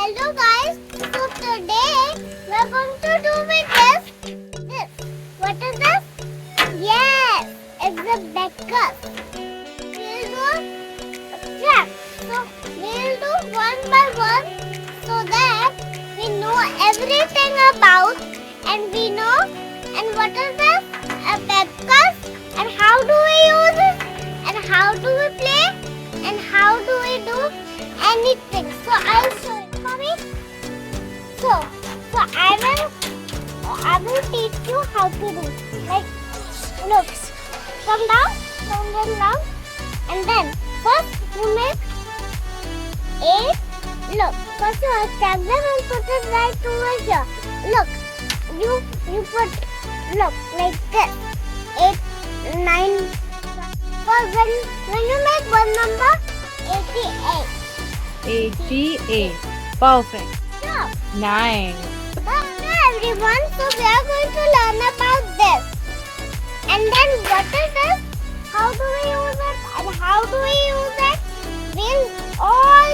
Hello guys, so today we are going to do with this. What is this? Yes, it's a Abacus. We'll do track. So we'll do one by one so that we know everything about and we know and what is this? Abacus and how do we use it and how do we play and how do we do anything. So I'll show you. Mommy. So I will teach you how to do. Like, look, come down, and then first you make 8. Look, first you stack them and put it right over here. Look, you put like this 8, 9. But when you make one number 88. 88. Perfect. Sure. Nice. Hello everyone, so we are going to learn about this. And then what is this? How do we use it? And how do we use it? We'll all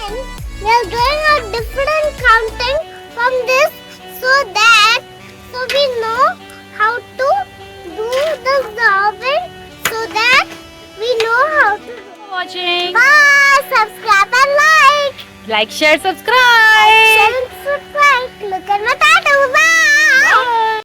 and we are doing a different counting from this so we know how to do the solving so that we know how to do. Watching. Bye! Subscribe and like! Like, share, subscribe. Share and subscribe. Look at my